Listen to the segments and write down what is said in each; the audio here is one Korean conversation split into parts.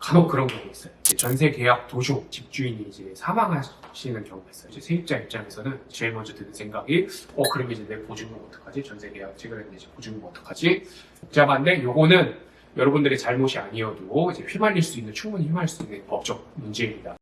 간혹 그런 경우가 있어요. 전세 계약 도중 집주인이 이제 사망하시는 경우가 있어요. 이제 세입자 입장에서는 제일 먼저 드는 생각이 그럼 이제 내 보증금 어떡하지? 전세 계약 체결했는데 이제 보증금 어떡하지? 복잡한데 요거는 여러분들의 잘못이 아니어도 이제 휘말릴 수 있는, 충분히 휘말릴 수 있는 법적 문제입니다.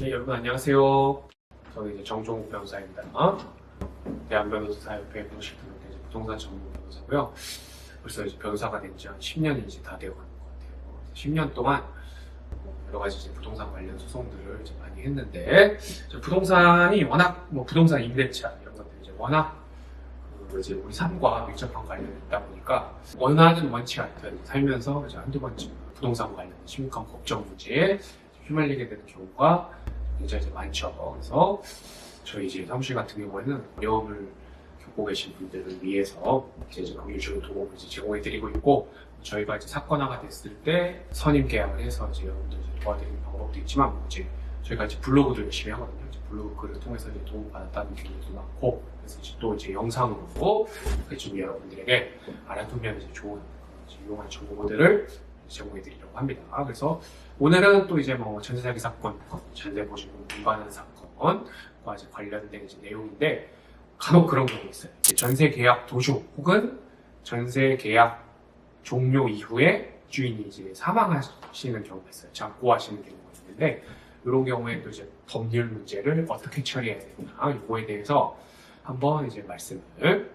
네, 여러분 안녕하세요. 저는 이제 정종욱 변호사입니다. 대한변호사협회 공식 등록된 부동산 전문 변호사고요. 벌써 이제 변호사가 된 지 한 10년이 이제 다 되어가는 것 같아요. 10년 동안 여러 가지 이제 부동산 관련 소송들을 이제 많이 했는데, 부동산이 워낙 부동산 임대차 이런 것들이 이제 워낙 이제 우리 삶과 밀접한 관련이 있다 보니까 원하든 원치 않든 살면서 이제 한두 번쯤 부동산 관련 심각한 법적 문제에 휘말리게 되는 경우가 굉장히 이제 많죠. 그래서 저희 이제 사무실 같은 경우에는 어려움을 겪고 계신 분들을 위해서 이제 법률적인 도움을 이제 제공해드리고 있고, 저희가 이제 사건화가 됐을 때 선임 계약을 해서 이제 여러분들 이제 도와드리는 방법도 있지만, 이제 저희가 이제 블로그도 열심히 하거든요. 이제 블로그 글을 통해서 이제 도움을 받았다는 분들도 많고, 그래서 이제 또 이제 영상으로 좀 여러분들에게 알아두면 이제 좋은 유용한 정보들을 제공해드리려고 합니다. 그래서 오늘은 또 이제 전세 사기 사건, 전세 보증금 위반한 사건과 이제 관련된 이제 내용인데, 간혹 그런 경우가 있어요. 전세 계약 도중 혹은 전세 계약 종료 이후에 주인이 이제 사망하시는 경우가 있어요. 장고하시는 경우가 있는데, 이런 경우에 또 이제 법률 문제를 어떻게 처리해야 되나, 이거에 대해서 한번 이제 말씀을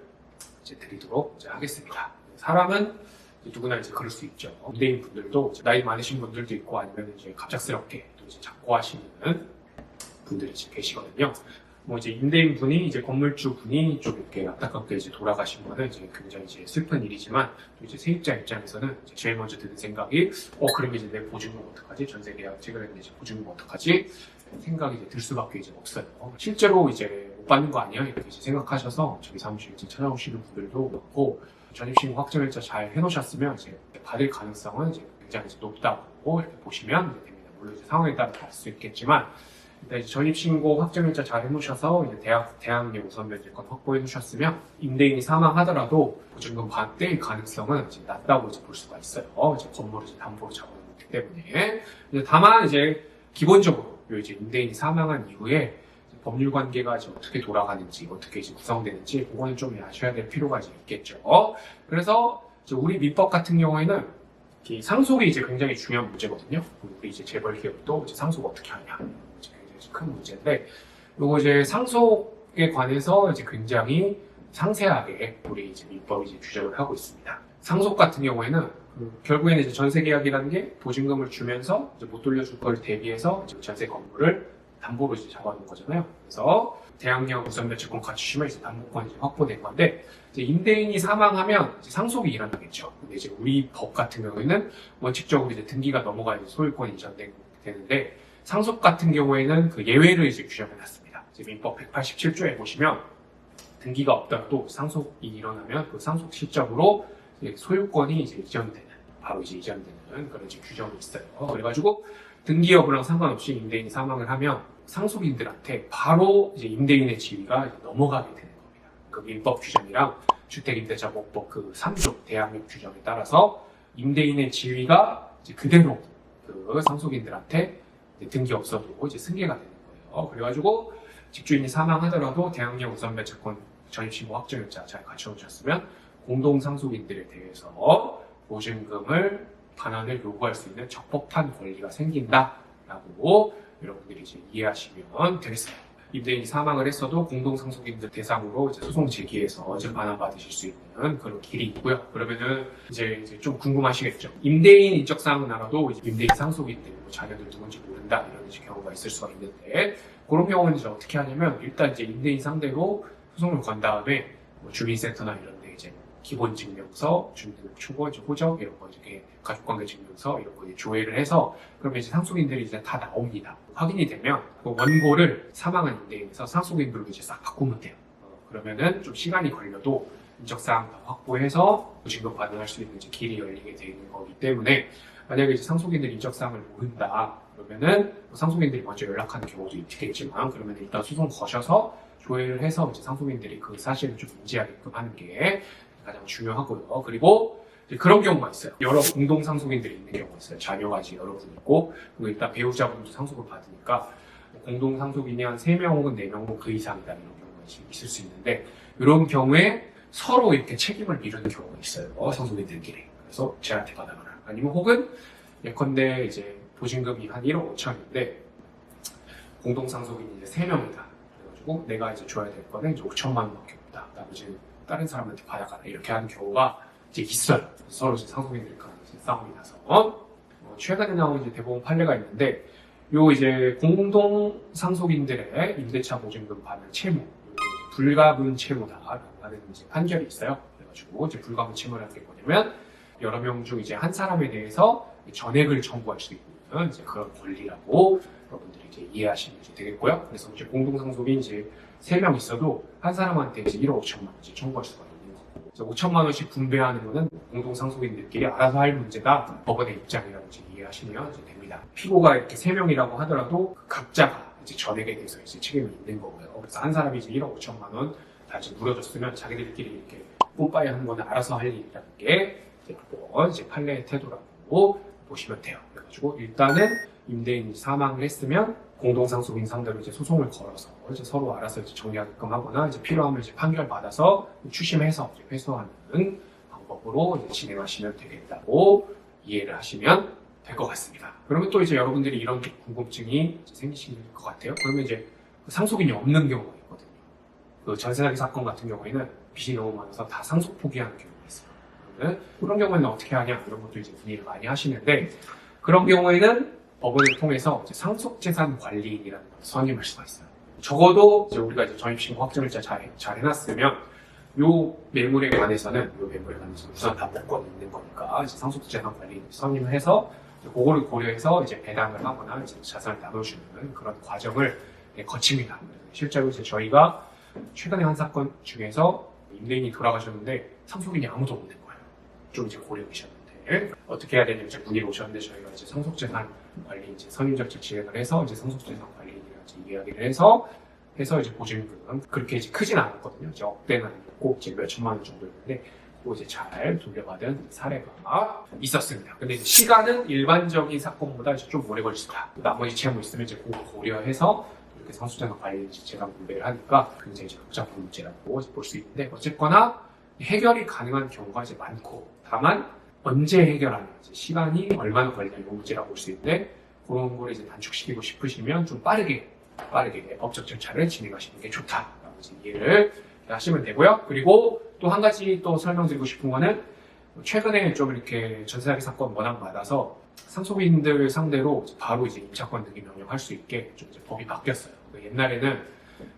이제 드리도록 이제 하겠습니다. 사람은 누구나 이제 그럴 수 있죠. 임대인 분들도 나이 많으신 분들도 있고, 아니면 이제 갑작스럽게 또 이제 장고하시는 분들이 이제 계시거든요. 이제 임대인 분이, 이제 건물주 분이 좀 이렇게 안타깝게 이제 돌아가신 거는 이제 굉장히 이제 슬픈 일이지만, 또 이제 세입자 입장에서는 이제 제일 먼저 드는 생각이 그럼 이제 내 보증금 어떡하지? 전세 계약 체결했는데 이제 보증금 어떡하지? 생각이 이제 들 수밖에 이제 없어요. 실제로 이제 못 받는 거 아니야? 이렇게 이제 생각하셔서 저희 사무실 이제 찾아오시는 분들도 많고, 전입신고 확정일자 잘 해놓으셨으면 이제 받을 가능성은 이제 굉장히 이제 높다고 이렇게 보시면 이제 됩니다. 물론 이제 상황에 따라 다를 수 있겠지만, 일단 이제 전입신고 확정일자 잘 해놓으셔서 이제 대학내 우선 면제권 확보해 놓으셨으면 임대인이 사망하더라도 보증금 받을 가능성은 이제 낮다고 이제 볼 수가 있어요. 이제 건물을 이제 담보로 잡아놓기 때문에. 다만 이제 기본적으로 이제 임대인이 사망한 이후에 법률 관계가 이제 어떻게 돌아가는지, 어떻게 이제 구성되는지, 그거는 좀 아셔야 될 필요가 이제 있겠죠. 그래서 이제 우리 민법 같은 경우에는 상속이 이제 굉장히 중요한 문제거든요. 우리 이제 재벌 기업도 이제 상속 어떻게 하냐, 이제 굉장히 큰 문제인데, 요거 이제 상속에 관해서 이제 굉장히 상세하게 우리 이제 민법이 이제 규정을 하고 있습니다. 상속 같은 경우에는 결국에는 이제 전세 계약이라는 게 보증금을 주면서 이제 못 돌려줄 걸 대비해서 이제 전세 건물을 담보로 이제 잡아놓은 거잖아요. 그래서 대항력 우선 면제권 갖추시면 이제 담보권이 이제 확보된 건데, 이제 임대인이 사망하면 이제 상속이 일어나겠죠. 근데 이제 우리 법 같은 경우에는 원칙적으로 이제 등기가 넘어가야 이제 소유권이 이전되는데, 상속 같은 경우에는 그 예외를 이제 규정해놨습니다. 이제 민법 187조에 보시면 등기가 없더라도 상속이 일어나면 그 상속 실적으로 이제 소유권이 이제 이전되는, 바로 이제 이전되는 그런 이제 규정이 있어요. 그래가지고 등기 여부랑 상관없이 임대인이 사망을 하면 상속인들한테 바로 이제 임대인의 지위가 이제 넘어가게 되는 겁니다. 그 민법 규정이랑 주택임대차보호법 그 3조 대항력 규정에 따라서 임대인의 지위가 이제 그대로 그 상속인들한테 이제 등기 없어도 이제 승계가 되는 거예요. 그래가지고 집주인이 사망하더라도 대항력 우선 면제권 전입신고 확정일자 잘 갖춰놓으셨으면 공동 상속인들에 대해서 보증금을 반환을 요구할 수 있는 적법한 권리가 생긴다라고 여러분들이 이제 이해하시면 되겠습니다. 임대인이 사망을 했어도 공동상속인들 대상으로 이제 소송 제기해서 이제 반환받으실 수 있는 그런 길이 있고요. 그러면은 이제 좀 궁금하시겠죠. 임대인 인적사항은 알아도 이제 임대인 상속인들, 자녀들 누군지 모른다 이런 이제 경우가 있을 수가 있는데, 그런 경우는 이제 어떻게 하냐면, 일단 이제 임대인 상대로 소송을 건 다음에 주민센터나 이런 데 이제 기본증명서, 주민등록 초고, 호적 이런 거, 이렇게 가족관계증명서 이런 거 이제 조회를 해서, 그러면 이제 상속인들이 이제 다 나옵니다. 확인이 되면 그 원고를 사망한 임대인에서 상속인들로 이제 싹 바꾸면 돼요. 그러면은 좀 시간이 걸려도 인적사항 다 확보해서 보증금 반환할 수 있는 이제 길이 열리게 되는 거기 때문에, 만약에 이제 상속인들 인적사항을 모른다 그러면은 상속인들이 먼저 연락하는 경우도 있겠지만, 그러면 일단 소송 거셔서 조회를 해서 이제 상속인들이 그 사실을 좀 인지하게끔 하는 게 가장 중요하고요. 그리고 이제 그런 경우가 있어요. 여러 공동 상속인들이 있는 경우가 있어요. 자녀가 이제 여러 분 있고, 그리고 일단 배우자분도 상속을 받으니까 공동 상속인이 한 3명 혹은 4명 혹은 그 이상이다 이런 경우가 있을 수 있는데, 이런 경우에 서로 이렇게 책임을 미루는 경우가 있어요. 상속인들끼리. 그래서 쟤한테 받아가라. 아니면 혹은 예컨대 이제 보증금이 한 1억 5천인데 공동 상속인이 이제 3명이다. 그래가지고 내가 이제 줘야 될 거는 이제 5천만 원밖에 없다. 나머지 다른 사람한테 받아가라. 이렇게 하는 경우가 이제 있어요. 서로 이제 상속인들 간에 싸움이 나서. 최근에 나온 이제 대법원 판례가 있는데, 요 이제 공동 상속인들의 임대차 보증금 받는 채무, 불가분 채무다라고 하는 이제 판결이 있어요. 그래가지고 이제 불가분 채무라는 게 뭐냐면 여러 명 중 이제 한 사람에 대해서 전액을 청구할 수 있는 이제 그런 권리라고 여러분들이 이제 이해하시면 이제 되겠고요. 그래서 이제 공동 상속인 이제 3명 있어도 한 사람한테 이제 1억 5천만 원 이제 청구할 수가 있는 거고, 그래서 5천만 원씩 분배하는 거는 공동 상속인들끼리 알아서 할 문제다. 법원의 입장이라고 이제 이해하시면 이제 됩니다. 피고가 이렇게 3명이라고 하더라도 각자가 이제 전액에 대해서 이제 책임이 있는 거고요. 그래서 한 사람이 이제 1억 5천만 원 다 이제 물어줬으면 자기들끼리 이렇게 뿜빠이 하는 거는 알아서 할 일이라는 게 이제 법원 이제 판례의 태도라고 보시면 돼요. 그래가지고 일단은 임대인이 사망을 했으면 공동상속인 상대로 이제 소송을 걸어서 이제 서로 알아서 이제 정리하게끔 하거나 이제 필요하면 이제 판결 받아서 추심해서 이제 회수하는 방법으로 이제 진행하시면 되겠다고 이해를 하시면 될 것 같습니다. 그러면 또 이제 여러분들이 이런 궁금증이 이제 생기실 것 같아요. 그러면 이제 상속인이 없는 경우가 있거든요. 그 전세사기 사건 같은 경우에는 빚이 너무 많아서 다 상속 포기하는 경우가 있어요. 그런 경우에는 어떻게 하냐 이런 것도 이제 문의를 많이 하시는데, 그런 경우에는 법원을 통해서 이제 상속재산 관리인이라는 걸 선임할 수가 있어요. 적어도 이제 우리가 이제 전입신고 확정을 잘 해놨으면 요 매물에 관해서는 우선 다 복권이 있는 거니까 이제 상속재산 관리인 선임을 해서 그거를 고려해서 이제 배당을 하거나 이제 자산을 나눠주는 그런 과정을 거칩니다. 실제로 이제 저희가 최근에 한 사건 중에서 임대인이 돌아가셨는데 상속인이 아무도 없는 거예요. 좀 이제 고려 계셨는데 어떻게 해야 되냐면 이제 문의를 오셨는데, 저희가 이제 상속재산 관리 이제 선임 절차 진행을 해서 이제 상속재산 관리인이랑 이제 이야기를 해서 이제 보증금 그렇게 이제 크진 않았거든요. 이제 억대는 아니고 이제 몇 천만 원 정도였는데 그거 이제 잘 돌려받은 사례가 있었습니다. 근데 이제 시간은 일반적인 사건보다 이제 좀 오래 걸릴 수 있다. 나머지 채무 있으면 이제 그거 고려해서 이렇게 상속재산 관리 재산 분배를 하니까 굉장히 이제 복잡한 문제라고 볼 수 있는데, 어쨌거나 해결이 가능한 경우가 이제 많고, 다만 언제 해결하는 이제 시간이 얼마나 걸리냐 이런 문제라고 볼 수 있는데, 그런 걸 이제 단축시키고 싶으시면 좀 빠르게 법적 절차를 진행하시는 게 좋다라고 이제 이해를 하시면 되고요. 그리고 또 한 가지 또 설명드리고 싶은 거는, 최근에 좀 이렇게 전세사기 사건 워낙 많아서 상속인들 상대로 바로 이제 임차권 등기 명령할 수 있게 좀 이제 법이 바뀌었어요. 옛날에는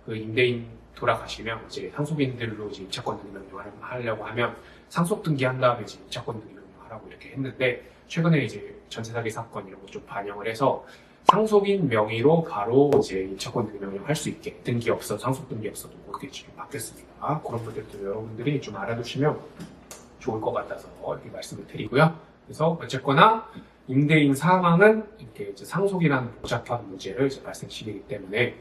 그 임대인 돌아가시면 이제 상속인들로 이제 임차권 등기 명령을 하려고 하면 상속 등기한 다음에 이제 임차권 등기 명령하라고 이렇게 했는데, 최근에 이제 전세사기 사건 이런 거 좀 반영을 해서 상속인 명의로 바로 이제 임차권 등기 명령 할 수 있게, 등기 없어, 상속 등기 없어도 그렇게 지금 바뀌었습니다. 그런 것들도 여러분들이 좀 알아두시면 좋을 것 같아서 이렇게 말씀을 드리고요. 그래서 어쨌거나 임대인 사망은 이렇게 이제 상속이라는 복잡한 문제를 이제 발생시키기 때문에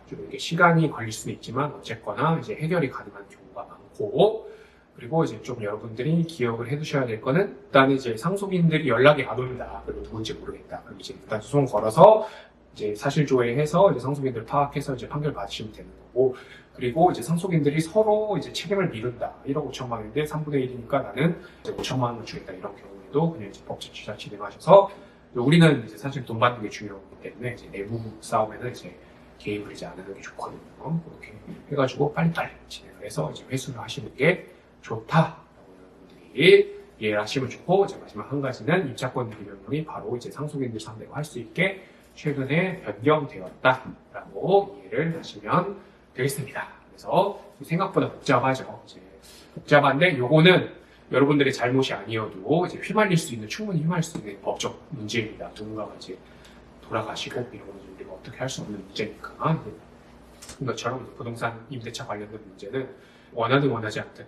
좀 이렇게 시간이 걸릴 수는 있지만 어쨌거나 이제 해결이 가능한 경우가 많고, 그리고 이제 좀 여러분들이 기억을 해두셔야 될 거는, 일단 이제 상속인들이 연락이 안 온다. 그리고 누군지 모르겠다. 그럼 이제 일단 소송 걸어서 이제 사실조회해서 이제 상속인들 파악해서 이제 판결 받으시면 되는 거고, 그리고 이제 상속인들이 서로 이제 책임을 미룬다. 1억 5천만 원인데 3분의 1이니까 나는 이제 5천만 원을 주겠다. 이런 경우에도 그냥 이제 법적 취사 진행하셔서, 우리는 이제 사실 돈 받는 게 중요하기 때문에 이제 내부 싸움에는 이제 개입을 이제 안 하는 게 좋거든요. 그렇게 해가지고 빨리빨리 진행을 해서 이제 회수를 하시는 게 좋다라고 여러분들이 이해를 하시면 좋고, 이제 마지막 한 가지는 임차권 등기 명령이 바로 이제 상속인들 상대로 할 수 있게 최근에 변경되었다라고 이해를 하시면 되겠습니다. 그래서 생각보다 복잡하죠. 이제 복잡한데 요거는 여러분들의 잘못이 아니어도 이제 충분히 휘말릴 수 있는 법적 문제입니다. 누군가가 이제 돌아가시고 이런 건 우리가 어떻게 할 수 없는 문제니까. 이것처럼 부동산 임대차 관련된 문제는 원하든 원하지 않든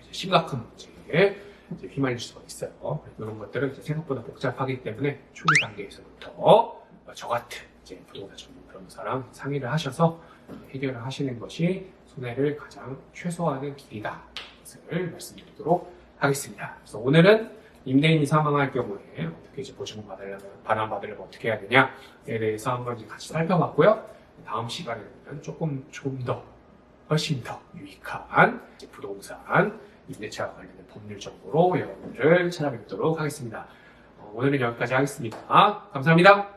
이제 심각한 문제에 이제 휘말릴 수가 있어요. 이런 것들은 이제 생각보다 복잡하기 때문에 초기 단계에서부터 저 같은 이제 부동산 전문 변호사랑 상의를 하셔서 해결을 하시는 것이 손해를 가장 최소화하는 길이다. 것을 말씀드리도록 하겠습니다. 그래서 오늘은 임대인이 사망할 경우에 어떻게 이제 보증금 반환받으려면 어떻게 해야 되냐에 대해서 한번 이제 같이 살펴봤고요. 다음 시간에는 조금 더 훨씬 더 유익한 부동산 임대차와 관련된 법률 정보로 여러분들을 찾아뵙도록 하겠습니다. 오늘은 여기까지 하겠습니다. 감사합니다.